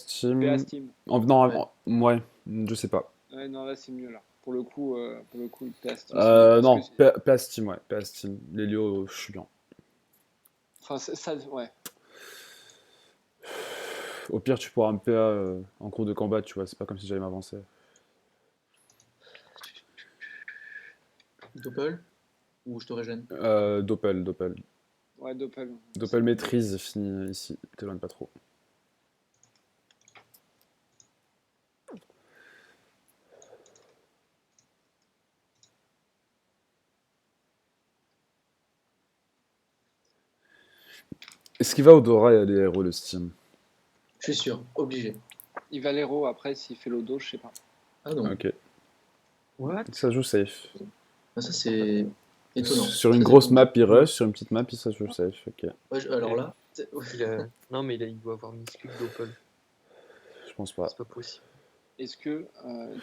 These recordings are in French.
PA Steam. Steam. Non, Ouais. ouais, je sais pas. Ouais, non, là, c'est mieux, là. Pour le coup, PA Steam, c'est mieux. Parce Non, que, PA Steam, ouais, PA Steam. Lélio, je suis bien. enfin, ça, ouais. Au pire, tu pourras me PA en cours de combat, tu vois, c'est pas comme si j'allais m'avancer. Doppel ou je te régène? Doppel, Doppel. Ouais, Doppel. Doppel maîtrise, fini ici, t'éloigne pas trop. Est-ce qu'il va au Dora et à les héros le Steam? Je suis sûr, obligé. Il va l'héros, après, s'il fait l'odo, je sais pas. Ah non, Ok, What? ça joue safe. ah, ça c'est étonnant. Sur une Très grosse étonnant. map, il rush, sur une petite map, ça joue safe, ok. Ouais, alors là, Non, mais il doit avoir Mystique Doppel. Je pense pas. C'est pas possible. Est-ce que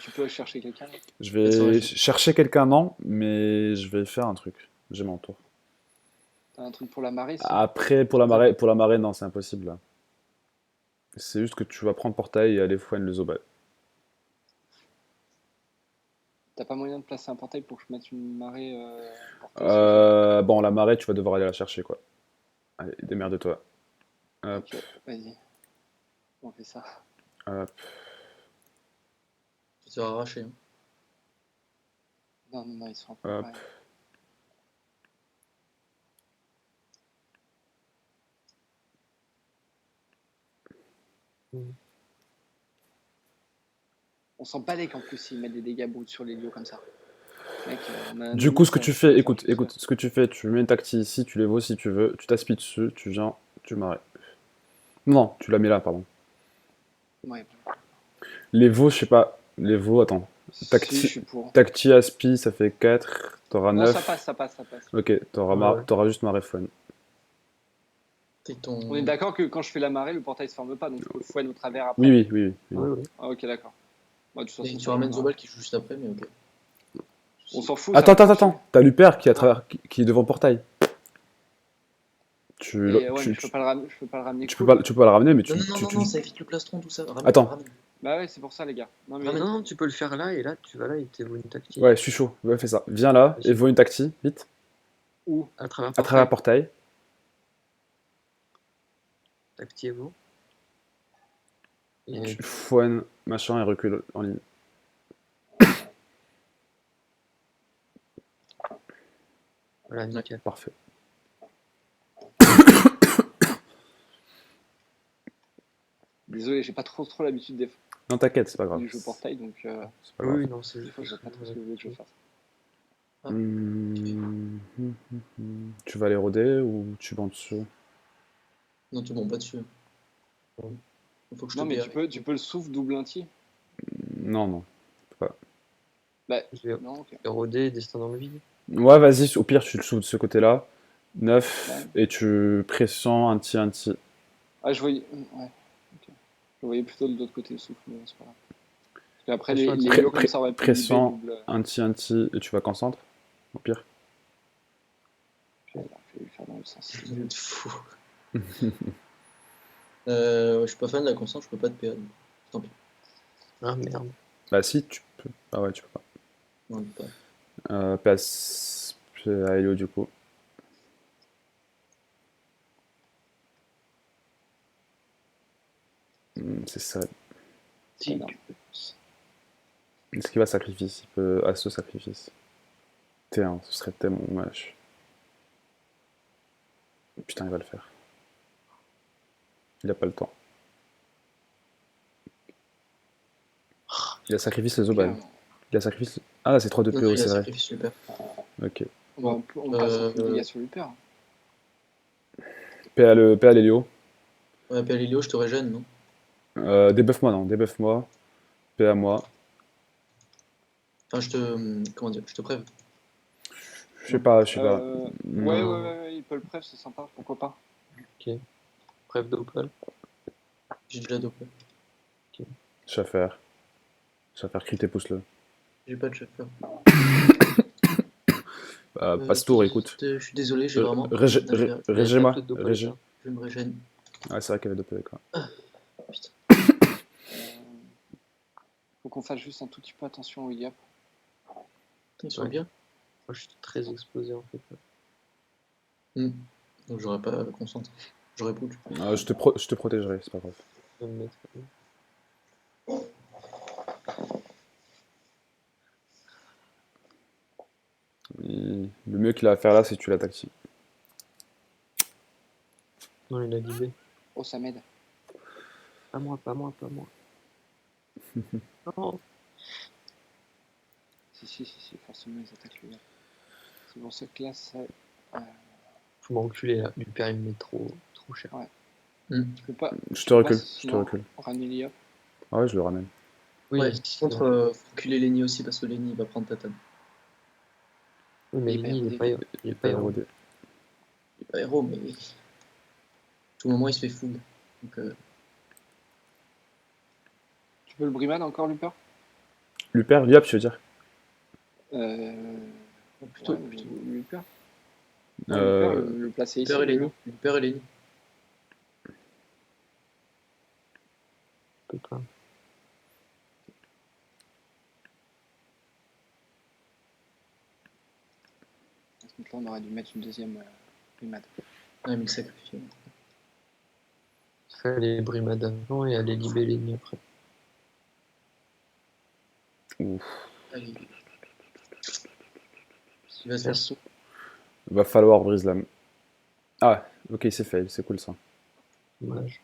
tu peux chercher quelqu'un là Je Ça aurait vais été- chercher quelqu'un, non, mais je vais faire un truc. J'ai mon tour. T'as un truc pour la marée, si Après, pour la marée, non, c'est impossible, là. C'est juste que tu vas prendre portail et aller foine le Zobal. T'as pas moyen de placer un portail pour que je mette une marée portail Bon, la marée, tu vas devoir aller la chercher, quoi. Allez, démerde-toi. Hop, Ok, vas-y. On fait ça. hop. tu te seras arraché. Hein. Non, non, non, ils sont un peu Hop. pareils. Mm. On s'en balèque en plus s'ils mettent des dégâts bruts sur les lieux comme ça. Mec, on a Du nos coup, ce que loups, tu on fais, peut écoute, faire tout écoute, ce que tu fais, tu mets une tactique ici, tu les vaux si tu veux, tu t'aspies dessus, tu viens, tu marées. Non, tu la mets là, pardon. ça. Ouais, voilà. Les veaux, je sais pas. Les veaux, attends. Si, je suis pour. Tacti, aspi, ça fait 4. T'auras Non, 9. ça passe, ça passe, ça passe. Ok, Ouais. t'auras juste marée foine. T'es ton... On est d'accord que quand je fais la marée, le portail se forme pas, donc je peux le fouetter au travers après. Oui, oui, oui, oui, oui. Oui, oui. Ah, ok, d'accord. Bah, de toute façon, Et tu ça, ramènes on Zobal qui joue juste après, mais ok. On s'en fout. Attends, ça va attends, marcher. attends. T'as Luper qui est, qui est devant le portail. Tu, Et ouais, tu, mais je peux pas le ramener. Je peux pas le ramener. tu Cool. peux pas le ramener, mais Non, non, non, non, ça évite le plastron, tout ça. Ramène, Attends. ramène. Bah ouais, c'est pour ça, les gars. Non, mais Ramène. Non, tu peux le faire là, et là, tu vas là, et t'évolues une tactique. Ouais, je suis chaud. Ouais, fais ça. Viens là, et vois une tacti, vite. où À travers À travers le portail. Tactique et vous. Et Tu foines, machin, et recule en ligne. voilà, nickel. Parfait. Désolé, j'ai pas trop l'habitude Non, t'inquiète, c'est pas grave. du jeu portail, donc C'est pas grave. Oui, non, c'est des fois, je sais pas trop ce que vous voulez que je fasse. Tu vas les rôder ou tu vas en dessous? Non, tu bombes pas dessus. Il faut que je te Non, mais PA. tu peux le souffle double entier. Non, non. Bah, Je vais non, ok. éroder, destin dans le vide. Ouais, vas-y, au pire, tu le souffles de ce côté-là. 9, Ouais. et tu pressions un petit. Ah, je voyais. Ouais, ok. Je voyais plutôt de l'autre côté le souffle, mais c'est pas grave. Parce qu'après, les Pression, lieux comme ça, on va Pression, double. un petit, et tu vas concentre, au pire. Je vais le faire dans le sens. Vous êtes fou. Je suis pas fan de la constante, je peux pas te PA. Donc. Tant pis. Ah merde. Bah si, tu peux. Ah ouais, tu peux pas. Non, pas. Passe à Helio du coup. C'est ça. Si. Non. Est-ce qu'il va sacrifice? Il peut à ce sacrifice. T1, ce serait tellement moche. Putain, il va le faire. Il a pas le temps. Il a sacrifice les Zobal. Il a sacrifice. Ah, c'est 3 de Non, PO, il a c'est vrai. sacrifice super. Ok. On passe un peu de dégâts sur le père. PA l'Helio. Ouais, PA Lilio, je te régène, non? Débuff-moi, non, débuff-moi. PA moi. Enfin, je te. Comment dire? Je te préve. Je sais pas, je sais pas. Ouais, il peut le pref, c'est sympa, pourquoi pas. Bref, Doppel. J'ai déjà dopé. Schaffer. Schaffer, crie tes pouces-le. J'ai pas de chauffeur. Passe tour, écoute. Je suis désolé, j'ai vraiment. Régez-moi. Doppel, Régez. ça. Je me régène. Ah, c'est vrai qu'il y avait 2 PV quoi. Putain. qu'on fasse juste un tout petit peu attention au yap. Ils sont Ouais. bien. Moi, je suis très exposé en fait. Donc j'aurais pas concentré. J'aurais pu. Je te protégerai, c'est pas grave. Je vais me mettre. Le mieux qu'il a à faire là, c'est que tu l'attaques ici. Non, il a libé. Oh, ça m'aide. Pas moi, pas moi, pas moi. Non. Si, forcément, ils attaquent le yap. C'est pour ça que là, ça. Faut m'enculer là. Du père, il me met trop cher. Tu peux pas. Je te recule, je te sinon, recule. ramener le yap. Ah ouais, je le ramène. Oui, Ouais, si, par contre, faut reculer Lenny aussi parce que Lenny il va prendre ta table. oui, mais il va lui, il est érodé. pas, il est Pas pas héros. érodé. Il est pas héros, mais tout moment il se fait fougue. Donc Tu peux le brimade encore, Lupin Luper, Liap, tu veux dire plutôt, ouais, plutôt. Lupin. Non, Lupin, euh, le placer ici. Père et le Lenny. Père et Lenny. Je peux pas. Donc là, on aurait dû mettre une deuxième brimade. Ouais, mais le sacrifier. Fallait brimade avant et aller libérer l'ennemi après. Ouf. Allez. Il va se faire saut. Va falloir brise l'âme. Ah, ok, c'est fail, c'est cool ça. Dommage.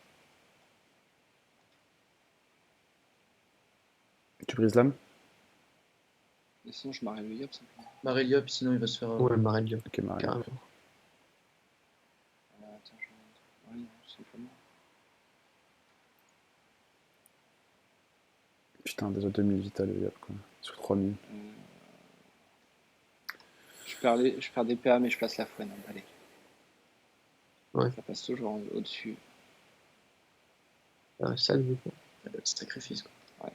Tu brises l'âme? Et sinon, je m'arrête le yap simplement. Marelia, puis sinon il va se faire. Ouais, le Marelio, Ok, Marie. carrément. Attends, je. Oui, non, simplement. Putain, déjà 2000 vital le Liap, quoi. Sur 3000. Je perds des PA, mais je place la fouenne. Hein, allez. Ouais. Ça passe toujours au-dessus. Ça, le coup. Sacrifice quoi. Ouais.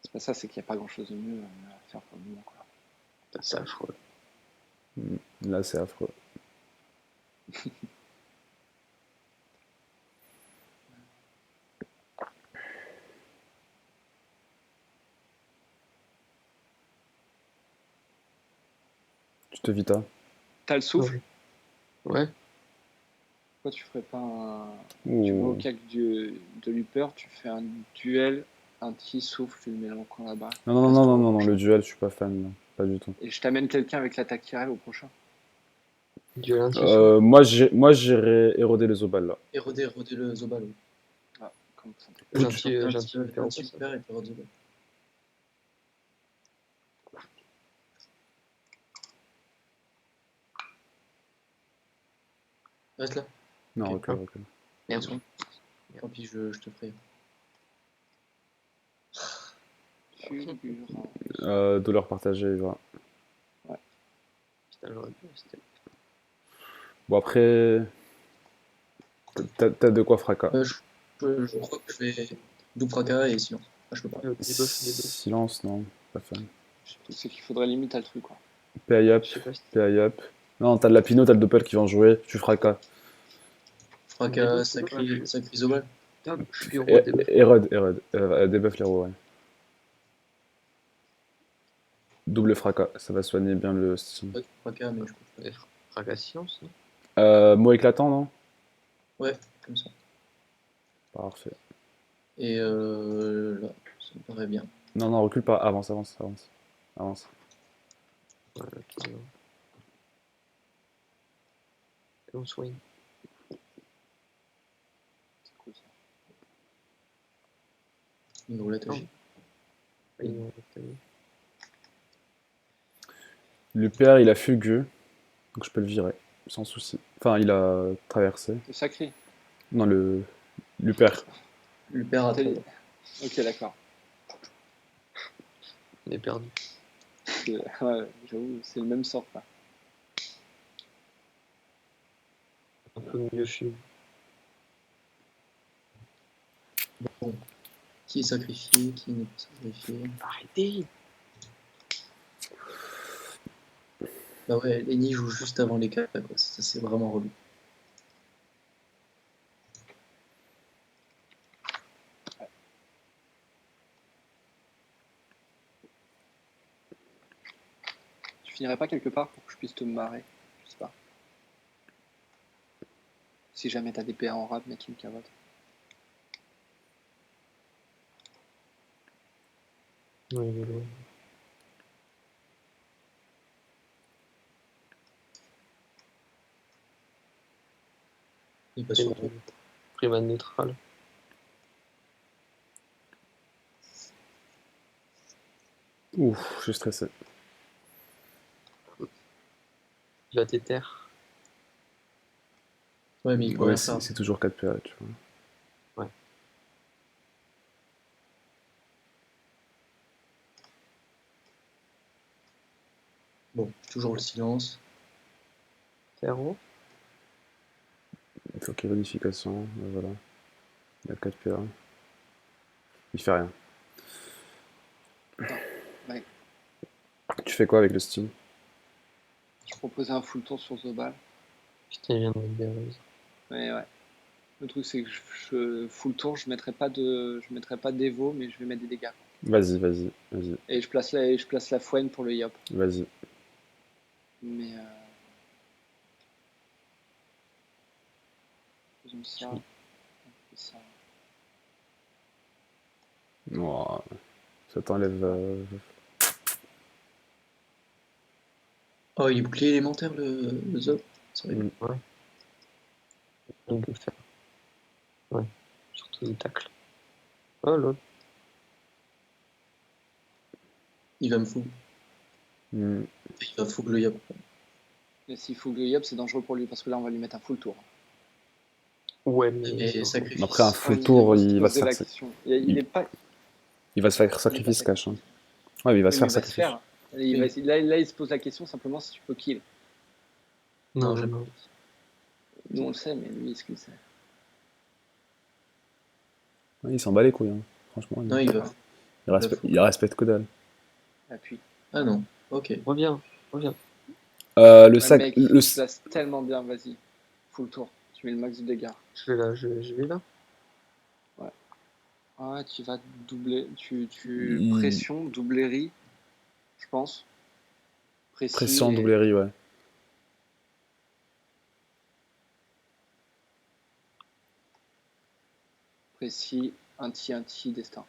C'est pas ça, c'est qu'il n'y a pas grand-chose de mieux à faire pour le moment. Quoi. C'est affreux. Là, c'est affreux. Tu te vita. T'as le souffle. Ouais. Pourquoi tu ferais pas un. Ouh. Tu vas au cac de Luper, tu fais un duel, un petit souffle, tu le mets dans le coin là-bas. Non, le duel, je suis pas fan, non. Pas du tout. Et je t'amène quelqu'un avec l'attaque tirelle au prochain. Duel intuition. Moi, j'irais éroder les obales là. Éroder le Zobal. Oui. Ah, comme ça. Gentil, Un gentil. petit peu, un petit peu père et puis érode Zobal. Reste là. Non, Ok. recule. Merde. Tant pis, je te ferai. Fulgurant. Douleur partagée, voilà. Putain, j'aurais pu rester. Bon, après. T'as de quoi fracas. Je crois que je vais double fracas et silence. Ah, je peux pas. Debuff. Silence, non, pas fan. C'est qu'il faudrait limite à le truc, quoi. PI up, Je sais pas si PI up. Non, t'as de la Pinot, t'as le Doppel qui va en jouer, tu fracas. Fracas, sacré Zobal. Putain, je suis roi debuff. Érode. Debuff l'héros, ouais. Double fracas, ça va soigner bien le style. Pas de fracas, mais je peux pas. Fracas silence, non Mot éclatant, non? Ouais, comme ça. Parfait. Et là, ça me paraît bien. Non, recule pas, avance. Ouais, ok. Et on soigne. C'est cool ça. Une roulette Non. J. Ouais, ils ont retenu. Le père, il a fugueux, donc je peux le virer, sans souci. Enfin, il a traversé. Le sacré. Non, le père. Le père a T'es- trop. Ok, d'accord. On est perdu. Ouais, j'avoue, c'est le même sort, quoi. Un peu mieux fume. Bon. Qui est sacrifié, qui n'est pas sacrifié. Arrêtez. Bah ouais, Lenny joue juste avant les cas, quoi. Ça, c'est vraiment relou. finirais pas quelque part pour que je puisse te marrer? Je sais pas. Si jamais t'as des PA en rab, mec, qui me cavote. Ouais, il est loin. Il passe sur toi. Primal neutral. Ouf, je suis stressé. Il va t'éther. Ouais, mais il peut Ouais, rien faire. c'est toujours 4 PA, tu vois. Ouais. Bon, toujours le silence. Terreau. Il faut qu'il y ait bonification, voilà. Il a 4 PA. Il fait rien. Ouais. Tu fais quoi avec le Steam? Je proposais un full tour sur Zobal. Putain, il vient de mettre des roses. Mais ouais. Le truc, c'est que full tour, je mettrai pas d'Evo, mais je vais mettre des dégâts. Vas-y. Et je place la fouenne pour le Yop. Vas-y. Mais faisons ça. On fait ça. Ouah, ça t'enlève. Oh, il est bouclier élémentaire le Zob. C'est vrai. Ouais. Il peut faire. Ouais. Surtout des tacles. Oh lol. Il va me foutre. Hmm. Il va foutre le Yop. Mais s'il faut le Yop, c'est dangereux pour lui parce que là, on va lui mettre un full tour. Ouais, mais. Et sacrifice. Après un full Ouais, tour, faut il va se poser la faire. question. Il est pas. Il va se faire sacrifice cash. Hein. Ouais, mais il va se Oui, mais faire il va se sacrifice. faire. Là, il se pose la question simplement si tu peux kill. Non, Non, non. Nous, on le sait, mais lui, est-ce qu'il sait? Ouais, il s'en bat les couilles, hein. Franchement. Non, il va. Il respecte que dalle. Appuie. Ah non. Ok. Reviens. Le Ouais, sac. mec, Le... tu places tellement bien, vas-y. Full tour. Tu mets le max de dégâts. Je vais là, je vais là. Ouais, tu vas doubler. Tu Il- pression, doublerie, je pense. Précis Pression, et- doublerie, ouais. Précis, anti, destin.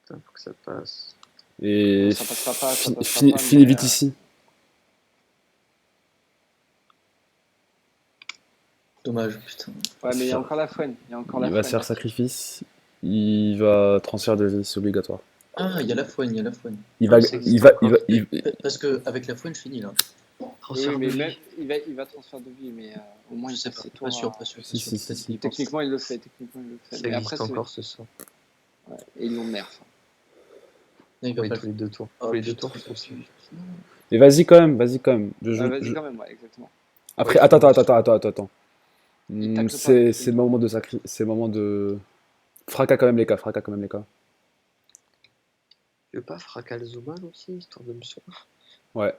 Putain, faut que ça passe. Et Ça passera pas, ça passera fini pas, fini mais, vite ici. Dommage, putain. Ouais, mais il y a Ça- encore la fouenne. Il y a encore Il la va se fouenne. faire sacrifice. Il va transfert de vie, c'est obligatoire. Ah, il y a la fouenne, il y a la fouenne. Il va, Ça existe il va, encore. Parce que avec la fouenne, je finis là. Transfert Oui, mais de vie. même, il va transfert de vie, mais au moins Je il sais passe pas. ses Pas tours. sûr, pas sûr. Si, pas sûr. si, si, Peut-être si. qu'il pense. Techniquement, il le fait. Ça Mais existe après, encore ce sort. ouais, et ils l'ont nerf. Non, il va Oui, pas tous le les 2 tours. Oh, Tous les 2 putain. tours, aussi. Et vas-y quand même, vas-y quand même. Ouais, vas-y quand même, ouais, exactement. Après, Ouais, attends. Il tacle pas, C'est le moment de c'est le moment de. Fracas quand même les cas, fracas quand même les cas. Tu veux pas fracal Zobal aussi, histoire de me sauver? Ouais.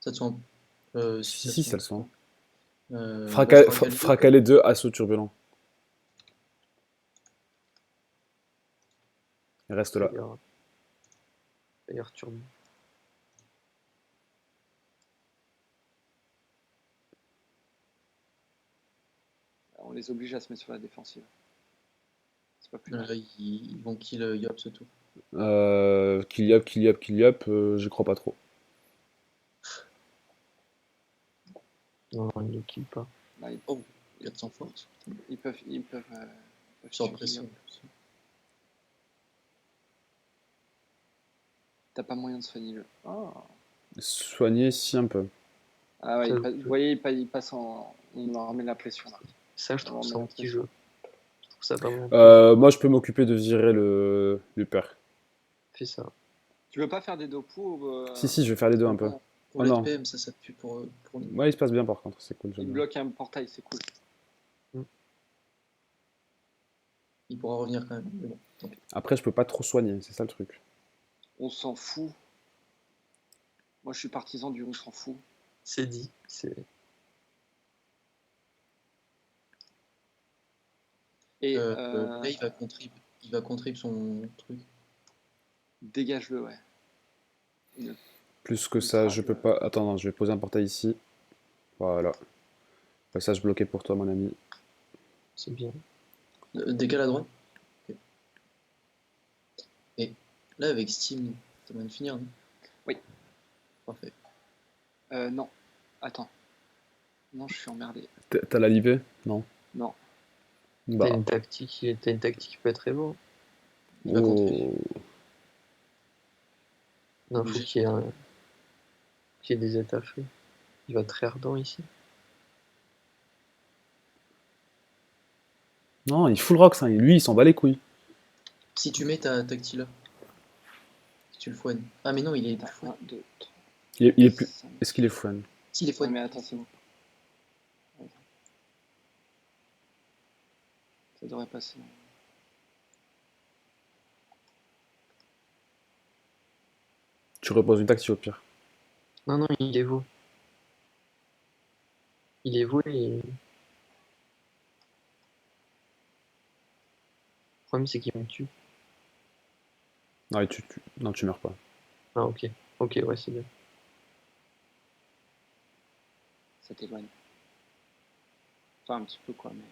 Ça te sent. Si, ça le sent. Fracas Fracas les deux, assaut turbulent. Il reste là. D'ailleurs, turbo. On les oblige à se mettre sur la défensive. C'est pas plus mal. Ils vont kill Yop ce tour. Kill up, j'y crois pas trop. Non, il ne kill pas. Là, Oh, 400 force. ils peuvent Sans tuer pression. Guillaume. T'as pas moyen de soigner le. Oh. Soigner si un peu. Ah ouais, Ça, vous voyez, il passe en. On leur remet la pression là. Ça, je trouve ça Vraiment, anti-jeu. Je trouve ça vraiment. Moi, je peux m'occuper de virer le père. Fais ça. Tu veux pas faire des dopus Si, je vais faire les deux un peu. Pour Oh non. l'FPM, ça pue pour nous. Ouais, il se passe bien par contre, c'est cool. Il j'aime bien. bloque un portail, c'est cool. Il pourra revenir quand même. Mais bon, tant pis. Après, je peux pas trop soigner, c'est ça le truc. On s'en fout. Moi, je suis partisan du on s'en fout. C'est dit. C'est. Et Là, il va contrib son truc. dégage-le, ouais. Plus que ça, je peux pas. Attends, non, je vais poser un portail ici. Voilà. Passage bloqué pour toi, mon ami. C'est bien. Décale à droite. Ok. Et là, avec Steam, t'as moyen de finir, non? Oui. Parfait. Non. Attends. Non, je suis emmerdé. T'as la livée? Non. Non. Bah. T'as une tactique qui peut être très bon. Il va contrer. Oh. Non, faut qu'il y ait des étapes. Il va très ardent ici. Non, il full rocks, hein. Lui, il s'en bat les couilles. Si tu mets ta tactile là, si tu le fouettes. Ah, mais non, il est plus fouet. 1, 2, 3, Il est plus. 5. Est-ce qu'il est fun? S'il est fouet. Mais attends, c'est bon. Attends. Ça devrait passer. Tu reposes une taxi au pire. Non, non, il est vaut. Il est vaut et. Le problème, c'est qu'il me tue. Non, non, tu meurs pas. Ah, ok. Ok, ouais, c'est bien. Ça t'éloigne. Enfin, un petit peu quoi, mais.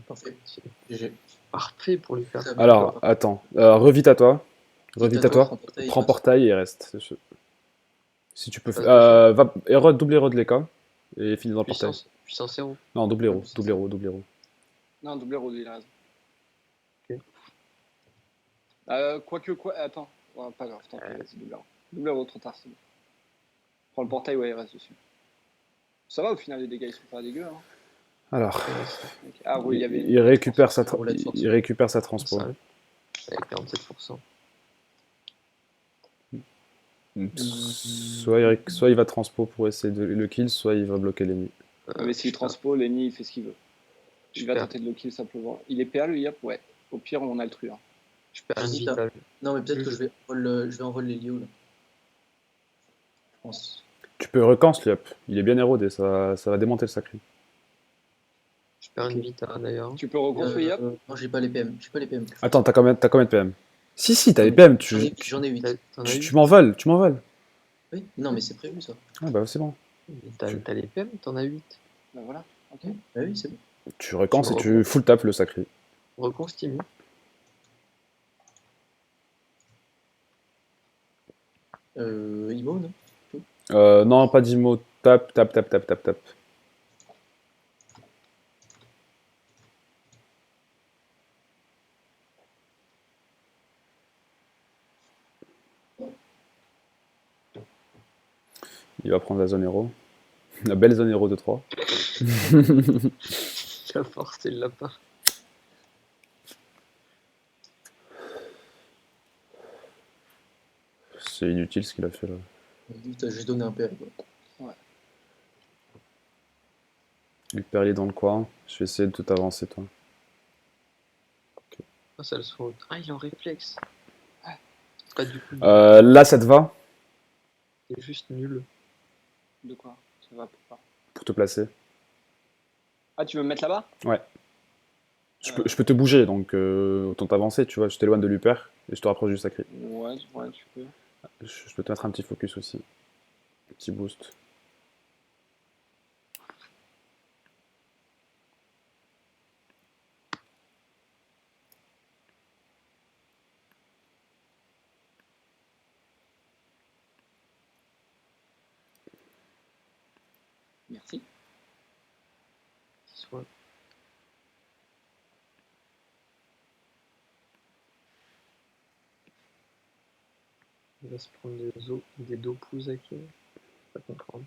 Parfait. C'est GG. parfait pour lui faire. Très bien. Alors, attends. Revite à toi. Revite à toi. Prends portail, Prends passe. portail et reste. Si tu peux Passe faire. Double héros de l'EK. Et finis dans le portail. Puissance 0. Non, double héros. puissance. Double héros, double héros. Non, double héros, il a raison. Ok. Quoique, quoi. Attends. Ouais, pas grave, tant pis, c'est double héros. Double héros, trop tard, c'est bon. Prends le portail, ouais, il reste dessus. Ça va, au final, les dégâts, ils sont pas dégueux. Hein. Alors, Ok. Ah oui, il y avait. il récupère sa roulette force. il récupère sa transpo. Sale. Avec 47%. Soit il va transpo pour essayer de le kill, soit il va bloquer l'ennemi. Mais s'il transpo, Lenny, il fait ce qu'il veut. Il va Super. tenter de le kill simplement. Il est PA, le Yap? Ouais. Au pire, on a le truand. Je perds une Vas-y, là. vitale. Non, mais peut-être que je vais envoler les Lios là. Je pense. Tu peux recancer lui up. Il est bien érodé, ça va démonter le sacré. Je perds une vitale d'ailleurs. Tu peux reconstruire Yap? Non, j'ai pas les PM. J'ai pas les PM. Attends, t'as combien de PM? Si, t'as les PM, J'en ai 8. T'en as eu? tu m'envoles, tu m'envoles. Oui, non, mais c'est prévu ça. Ah bah c'est bon. T'as les PM, t'en as 8. Bah voilà. Ok. Ah oui, c'est bon. Tu recances et Tu tu full tap le sacré. Reconstime. Imo, non? Non, pas d'imo. Tap. Il va prendre la zone héros. La belle zone héros de 3. Tu as forcé le lapin. C'est inutile ce qu'il a fait là. Putain, j'ai donné un PM. Quoi. Le perlier dans le coin. Je vais essayer de tout avancer toi. Ah, ça le saute. Ah, il est en réflexe. Pas du coup. Là ça te va C'est juste nul. De quoi? Ça va pas. pour te placer? Ah, tu veux me mettre là-bas? Ouais. Je peux te bouger, donc autant t'avancer, tu vois, je t'éloigne de l'UPER et je te rapproche du sacré. Ouais, tu peux. Je peux te mettre un petit focus aussi. Un petit boost. Merci. Soit. Il va se prendre des dos Puzaki. Pas comprendre.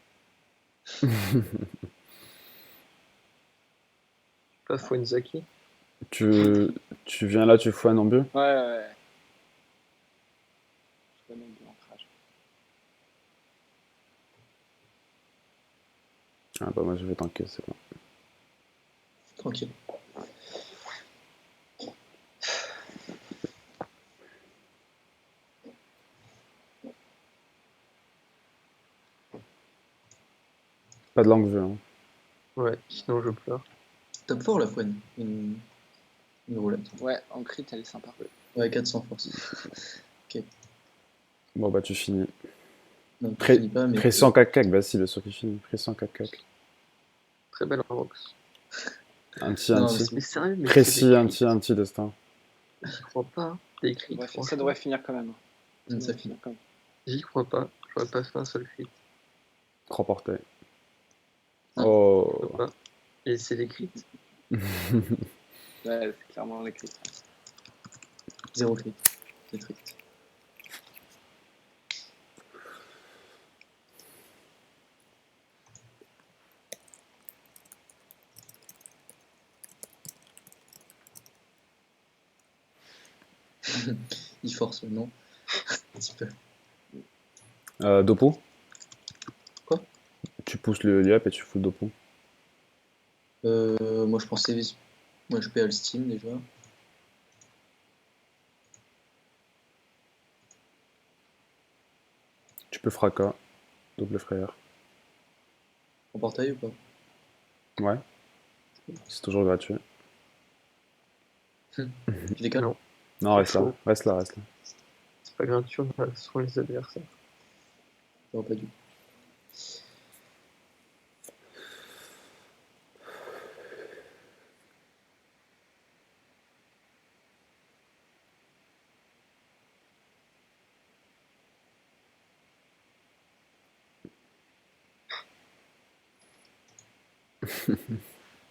Pas Fuenzaki. Tu viens là, tu fous un ambu. Ouais. Je connais de l'ancrage. Ah bah moi je vais tanker, c'est bon. Tranquille. Pas de longue vue. Hein. Ouais, sinon je pleure. Tape fort la fouine. Une roulette. Ouais, en crit, elle est sympa. Ouais, 400 force. Bon bah tu finis. Non, tu finis pas, mais. Pression cac-cac, bah si, bien sûr qu'il finit. Pression cac-cac. Très belle Rox. Anti, Non, anti. Mais sérieux, mais Précis, c'est anti, anti, destin. J'y crois pas. Des crits, Ça franchement. devrait finir quand même. Ça devrait finit. finir quand même. J'y crois pas. J'aurais pas fait un seul crit. 3 portails. Ah. Oh. Je peux pas. Et c'est des crits. Ouais, c'est clairement l'écrit. 0 crit. C'est triste. Il force, non? Un petit peu. Dopo. Quoi? Tu pousses le liap et tu fous le dopo. Moi, je pensais. Moi, je paye le Steam déjà. Tu peux fracas. Double frère. En portail ou pas? Ouais. C'est toujours gratuit. Tu décales? Non. Non, C'est reste là. chaud. Reste là, reste là. C'est pas gratuit, on a souvent les adversaires. Non, pas du tout.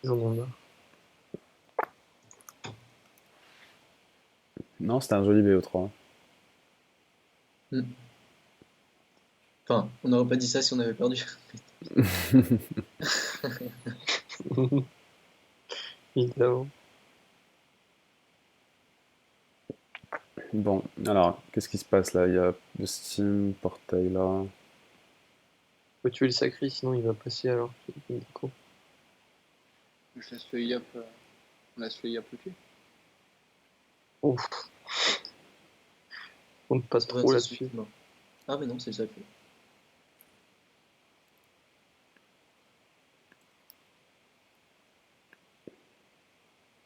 Ils en ont marre. Non, c'était un joli BO3. Enfin, on n'aurait pas dit ça si on avait perdu. Évidemment. Bon, alors, qu'est-ce qui se passe là? Il y a le Steam, portail là. Faut tuer le sacré, sinon il va passer alors. Du coup. Je laisse le yap. On laisse le yap le cul. Ouf. On passe trop là-dessus. Non. Ah, mais non, c'est le sacré.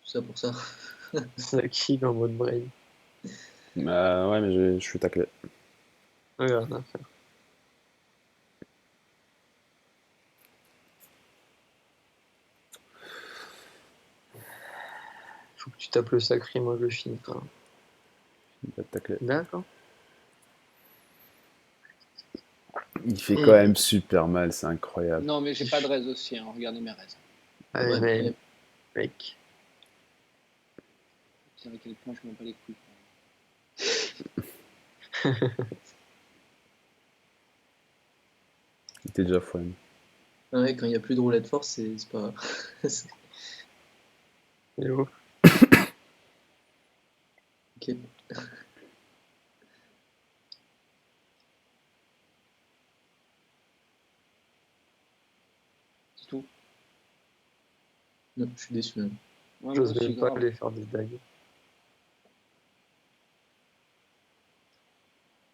Tout ça pour ça. Ça kill en mode brain. Ouais, mais je suis taclé. Ouais, rien à faire. Faut que tu tapes le sacré, moi je le finis. Enfin, Il va être taclé. d'accord. Il fait quand même super mal, c'est incroyable. Non, mais j'ai pas de raise aussi. Hein. Regardez mes raises. Allez, Ouais, mais, mec. Vous savez à quel point je m'en bats les couilles. Il était déjà fun. Ouais, quand il n'y a plus de roulette force, c'est pas. Et oh. Ok. C'est tout. Non, je suis déçu. Même. Ouais, J'ose moi aussi, même pas grave. aller faire des dagues.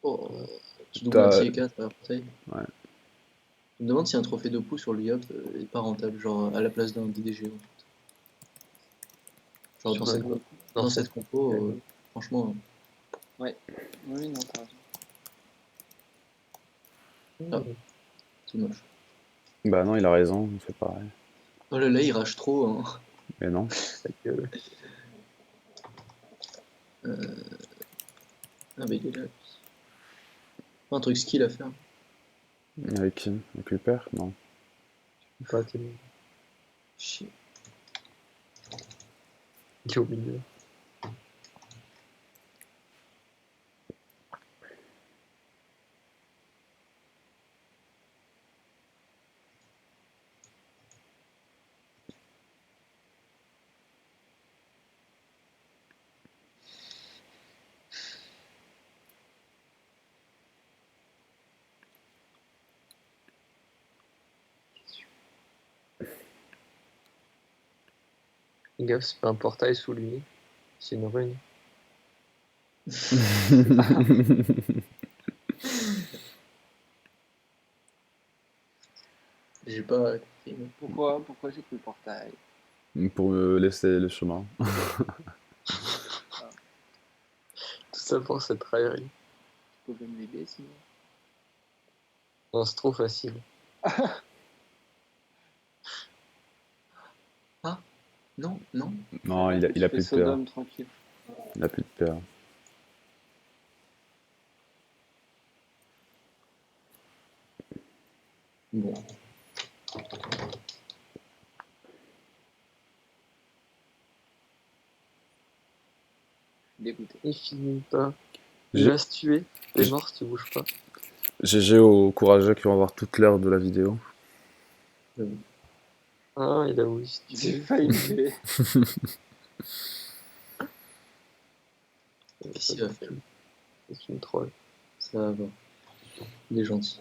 Oh, tu doubles un tier 4 à portail. Ouais. Je me demande si un trophée de pouls sur le Yop est pas rentable, genre à la place d'un DDG. En fait. Genre Sur dans cette compo, franchement. Ouais. Oui, non, t'as raison. Ah, c'est moche. Bah non, il a raison, on fait pareil. Oh là là, il rage trop. Hein. Mais non. Ah bah il est là. Pas un truc skill à faire. Avec qui? Avec le père? Non. Pas tellement. Chier. Il est au milieu. Gaffe, c'est pas un portail sous lui. C'est une rune. J'ai pas compris. Pourquoi j'ai pris le portail? Pour me laisser le chemin. Tout ça pour cette raillerie. Tu peux me l'aider sinon? Non, c'est trop facile. Non, non. Non, il a Tu plus fais de paire. Sodome, tranquille. Il a plus de paire. Bon. Dégoûté. Il finit pas. Il J'ai- va se tuer. T'es mort si tu bouges pas. GG aux courageux qui vont voir toute l'heure de la vidéo. Ah, il a voulu se tuer. J'ai failli le tuer. Qu'est-ce qu'il va faire? C'est une troll. Ça va. Il est gentil.